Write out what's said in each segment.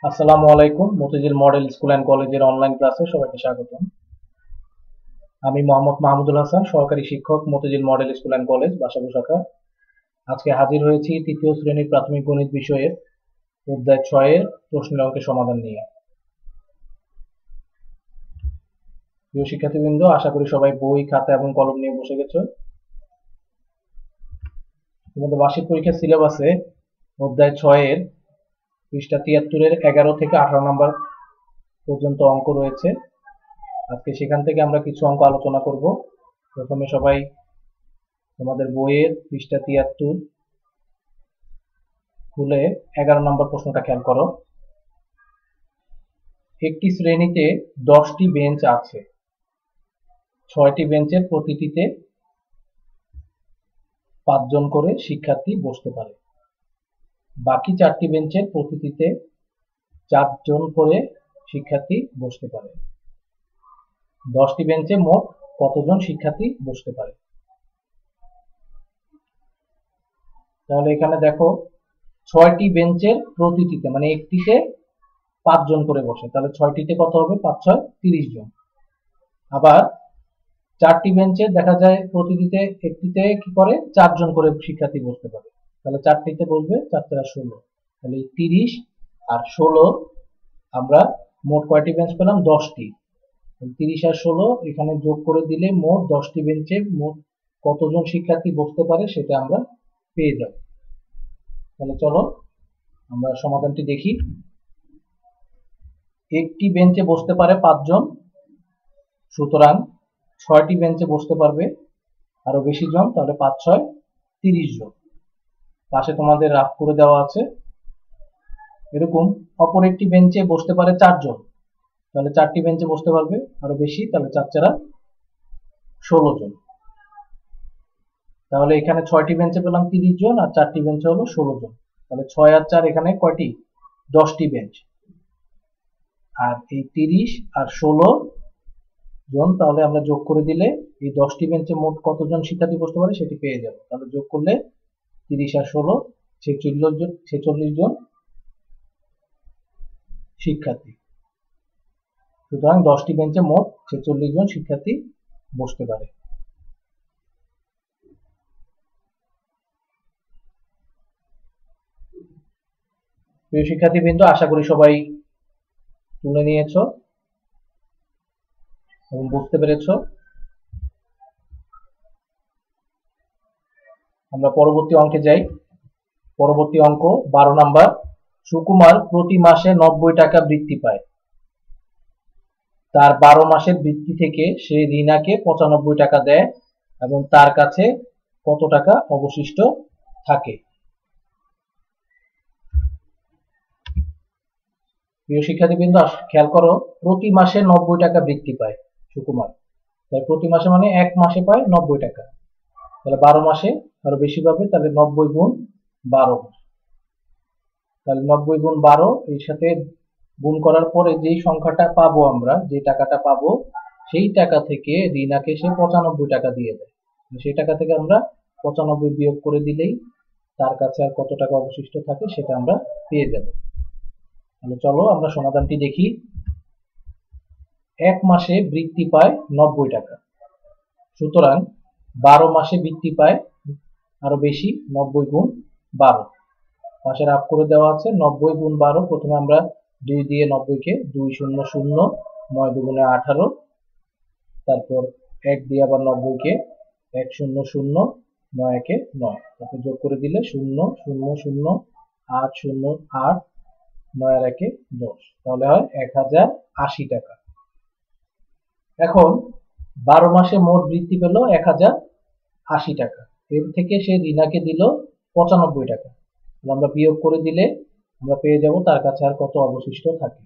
আসসালামু আলাইকুম। Motijheel model school and কলেজের অনলাইন ক্লাসে সবাইকে স্বাগতম। আমি মোহাম্মদ মাহমুদুল হাসান, সহকারী শিক্ষক, Motijheel model school and college, Basabo শাখা। আজকে হাজির হয়েছি তৃতীয় শ্রেণীর প্রাথমিক গণিত বিষয়ের অধ্যায় 6-এর প্রশ্নের অঙ্কের সমাধান নিয়ে। প্রিয় শিক্ষার্থীবৃন্দ, আশা করি সবাই বই, খাতা এবং কলম নিয়ে বসে গেছো। তোমাদের বার্ষিক পরীক্ষার সিলেবাসে অধ্যায় 6-এর পৃষ্ঠা 73-এর 11 থেকে 18 নম্বর পর্যন্ত অঙ্ক রয়েছে। আজকে সেখান থেকে আমরা কিছু অঙ্ক আলোচনা করব। প্রথমে সবাই তোমাদের বইয়ের পৃষ্ঠা 73 খুলে 11 নম্বর প্রশ্নটা খেয়াল করো। একটি শ্রেণীতে 10টি বেঞ্চ আছে। 6টি বেঞ্চের প্রতিটিতে 5 জন করে শিক্ষার্থী বসতে পারে। বাকি 4টি বেঞ্চের প্রতিটিতে 4 জন করে শিক্ষার্থী বসতে পারে। 10টি বেঞ্চে মোট কতজন শিক্ষার্থী বসতে পারে? তাহলে এখানে দেখো 6টি বেঞ্চের প্রতিটিতে মানে একটিতে 5 জন করে বসে, তাহলে 6টিতে কত হবে? 5 6 30 জন। আবার 4টি বেঞ্চে দেখা যায় প্রতিটিতে একটিতে কি করে 4 জন করে শিক্ষার্থী বসতে পারে, তাহলে 4টিতে বসবে 4 4 16, তাহলে 30 আর 16 আমরা মোট কয়টি বেঞ্চ পেলাম? 10টি। 30 আর 16 এখানে যোগ করে দিলে মোট 10টি বেঞ্চে মোট কতজন শিক্ষার্থী বসতে পারে সেটা আমরা পেয়ে যাব। তাহলে চলো আমরা সমাধানটি দেখি। একটি বেঞ্চে বসতে পারে 5 জন, সুতরাং 6টি বেঞ্চে বসতে পারবে আরো বেশি জন, তাহলে 5 6 30 জন। পাশে তোমাদের রাফ করে দেওয়া আছে। এরকম অপর একটি বেঞ্চে বসতে পারে 4 জন, তাহলে 4টি বেঞ্চে বসতে পারবে আরো বেশি, তাহলে 4 4 16 জন। তাহলে এখানে 6টি বেঞ্চে পেলাম 30 জন আর 4টি বেঞ্চে হলো 16 জন, তাহলে 6 আর 4 এখানে কয়টি? 10টি বেঞ্চ। আর এই 30 আর 16 জন তাহলে আমরা যোগ করে দিলে এই 10টি বেঞ্চে মোট কতজন শিক্ষার্থী বসতে পারে সেটি পেয়ে যাব। তাহলে যোগ করলে 30 আর 16 46 জন শিক্ষার্থী। সুতরাং 10টি বেঞ্চে মোট 46 জন শিক্ষার্থী বসতে পারে। প্রিয় শিক্ষার্থীবৃন্দ, আশা করি সবাই তুলে নিয়েছো এবং বুঝতে পেরেছো। আমরা পরবর্তী অঙ্কে যাই। পরবর্তী অঙ্ক 12 নাম্বার। সুকুমার প্রতি মাসে 90 টাকা বৃত্তি পায়। তার 12 মাসের বৃত্তি থেকে সে রিনাকে 95 টাকা দেয় এবং তার কাছে কত টাকা অবশিষ্ট থাকে? প্রিয় শিক্ষার্থীবৃন্দ, খেয়াল করো, প্রতি মাসে 90 টাকা বৃত্তি পায় সুকুমার। তাই প্রতি মাসে মানে এক মাসে পায় 90 টাকা, তাহলে 12 মাসে আরো বেশি পাবে, তাহলে 90 গুণ 12। তাহলে 90 গুণ 12 এর সাথে গুণ করার পরে যেই সংখ্যাটা পাবো, আমরা যে টাকাটা পাবো সেই টাকা থেকে রিনাকে সে 95 টাকা দিয়ে দেয়। সেই টাকা থেকে আমরা 95 বিয়োগ করে দিলেই তার কাছে আর কত টাকা অবশিষ্ট থাকে সেটা আমরা পেয়ে যাব। তাহলে চলো আমরা সমাধানটি দেখি। এক মাসে বৃত্তি পায় 90 টাকা, সুতরাং 12 মাসে বৃত্তি পায় আরো বেশি, 90 গুণ 12। পাশে রাফ করে দেওয়া আছে 90 গুণ 12। প্রথমে আমরা 2 দিয়ে 90 কে 2 0 0, 9 দুগুণে 18, তারপর 1 দিয়ে আবার 90 কে 1 0 0, 9 একে 9, তারপর যোগ করে দিলে 0 0 0 8 0 8, 9 আর একে 10, তাহলে হয় 1080 টাকা। এখন 12 মাসে মোট বৃত্তি পেল 1080 টাকা, এর থেকে সে রিনাকে দিল 95 টাকা। আমরা বিয়োগ করে দিলে আমরা পেয়ে যাব তার কাছে আর কত অবশিষ্ট থাকে।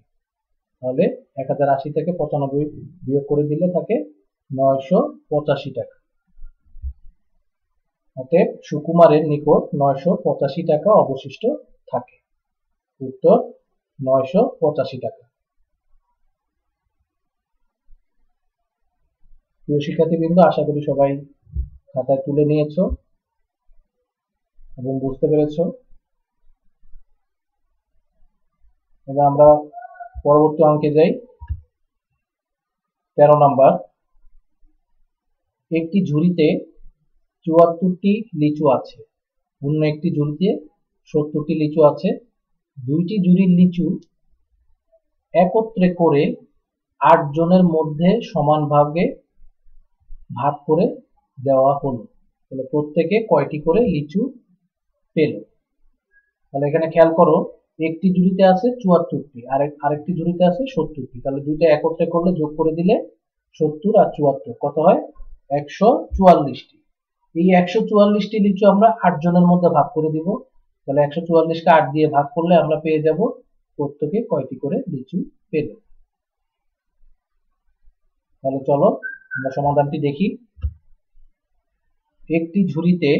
তাহলে 1080 থেকে 95 বিয়োগ করে দিলে থাকে 985 টাকা। অতএব সুকুমারের নিকট 985 টাকা অবশিষ্ট থাকে। উত্তর 985 টাকা। প্রিয় শিক্ষার্থীবৃন্দ, আশা করি সবাই খাতায় তুলে নিয়েছো এবং বুঝতে পেরেছো। এবার আমরা পরবর্তী অঙ্কে যাই। 13 নাম্বার, একটি ঝুড়িতে 74টি লিচু আছে, অন্য একটি ঝুড়িতে 70টি লিচু আছে। দুইটি ঝুড়ির লিচু একত্রে করে 8 জনের মধ্যে সমান ভাগে ভাগ করে দেওয়া হলো, তাহলে প্রত্যেকে কয়টি করে লিচু পেল। তাহলে এখানে খেয়াল করো, একটি ঝুড়িতে আছে 74টি, আরেকটি ঝুড়িতে আছে 70টি, তাহলে দুইটা একত্রে করলে যোগ করে দিলে 70 আর 74 কত হয়? 144টি। এই 144টি লিচু আমরা 8 জনের মধ্যে ভাগ করে দিব, তাহলে 144কে 8 দিয়ে ভাগ করলে আমরা পেয়ে যাব প্রত্যেকে কয়টি করে লিচু পেল। তাহলে চলো আমরা সমাধানটি দেখি। একটি ঝুড়িতে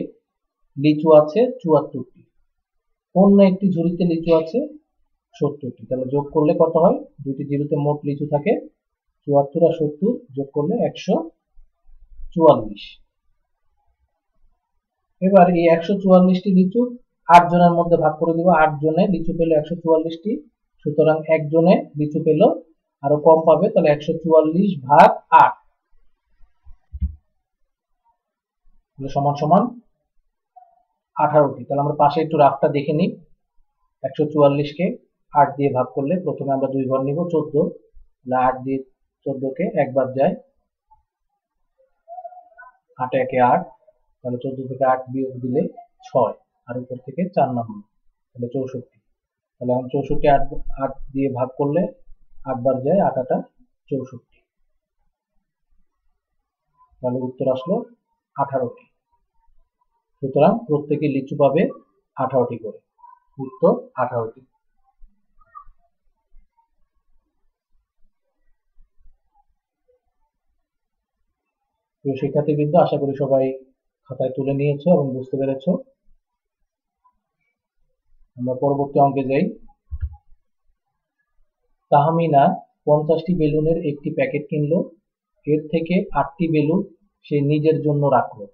লিচু আছে 74টি, অন্য একটি ঝুড়িতে লিচু আছে 70টি, তাহলে যোগ করলে কত হয়? দুইটি ঝুড়িতে মোট লিচু থাকে 74 আর 70, যোগ করলে 144। এবার এই 144টি লিচু 8 জনের মধ্যে ভাগ করে দিব, 8 জনে লিচু পেল 144টি, সুতরাং একজনে লিচু পেল আরো কম পাবে, তাহলে 144 ভাগ 8 সমান সমান 18টি। তাহলে আমরা পাশে একটু রাফটা দেখে নিই। 144কে 8 দিয়ে ভাগ করলে প্রথমে আমরা 2 ঘর নিব 14, তাহলে 8 দিয়ে 14কে একবার যায়, 8 একে 8, তাহলে 14 থেকে 8 বিয়োগ দিলে 6, আর উপর থেকে 4 নাম্বার, তাহলে 64। তাহলে এখন 64 8 দিয়ে ভাগ করলে 8 বার যায়, 8 8 64, তাহলে উত্তর আসলো 18টি। সুতরাং প্রত্যেকে লিচু পাবে 18টি করে, উত্তর 18টি। প্রিয় শিক্ষার্থীবৃন্দ, আশা করি সবাই খাতায় তুলে নিয়েছো এবং বুঝতে পেরেছো। আমরা পরবর্তী অঙ্কে যাই। তাহমিনা 50টি বেলুনের একটি প্যাকেট কিনলো, এর থেকে 8টি বেলুন সে নিজের জন্য রাখলো।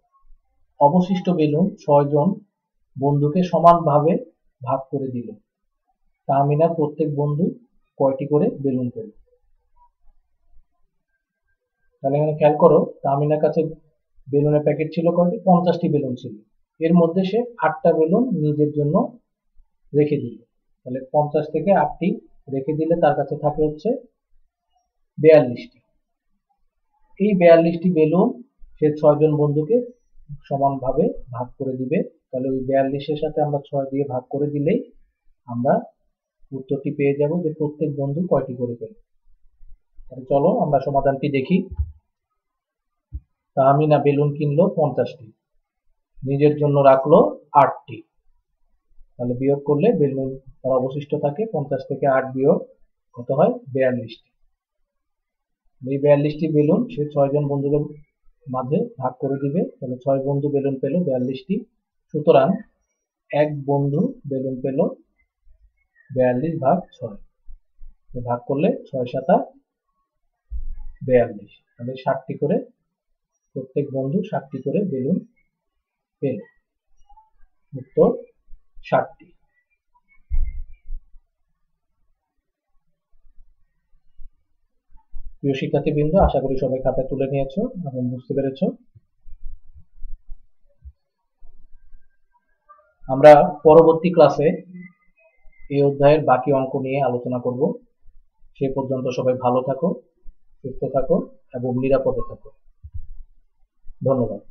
অবশিষ্ট বেলুন 6 জন বন্ধুকে সমানভাবে ভাগ করে দিল। তাহমিনার প্রত্যেক বন্ধু কয়টি করে বেলুন পেল? তাহলে এখানে খেয়াল করো, তাহমিনার কাছে বেলুনের প্যাকেট ছিল কয়টি? 50টি বেলুন ছিল, এর মধ্যে সে 8টা বেলুন নিজের জন্য রেখে দিল, তাহলে 50 থেকে 8টি রেখে দিলে তার কাছে থাকে হচ্ছে 42টি। এই 42টি বেলুন সে 6 জন বন্ধুকে সমানভাবে ভাগ করে দিবে, তাহলে ওই 42-এর সাথে আমরা 6 দিয়ে ভাগ করে দিলেই আমরা উত্তরটি পেয়ে যাব যে প্রত্যেক বন্ধু কয়টি করে পেল। তাহলে চলো আমরা সমাধানটি দেখি। তাহমিনা বেলুন কিনলো 50টি, নিজের জন্য রাখলো 8টি, তাহলে বিয়োগ করলে বেলুন তার অবশিষ্ট থাকে 50 থেকে 8 বিয়োগ কত হয়? 42টি। এই 42টি বেলুন সে 6 জন বন্ধুদের মাঝে ভাগ করে দিবে, তাহলে 6 বন্ধু বেলুন পেল 42টি, সুতরাং এক বন্ধু বেলুন পেল 42 ভাগ 6, ভাগ করলে 6 7 42, তাহলে 60টি করে প্রত্যেক বন্ধু 60টি করে বেলুন পেল, উত্তর 60টি। প্রিয় শিক্ষার্থীবৃন্দ, আশা করি সবাই খাতা তুলে নিয়েছো এবং বুঝতে পেরেছো। আমরা পরবর্তী ক্লাসে এই অধ্যায়ের বাকি অঙ্ক নিয়ে আলোচনা করব। সে পর্যন্ত সবাই ভালো থাকো, সুস্থ থাকো এবং নিরাপদে থাকো। ধন্যবাদ।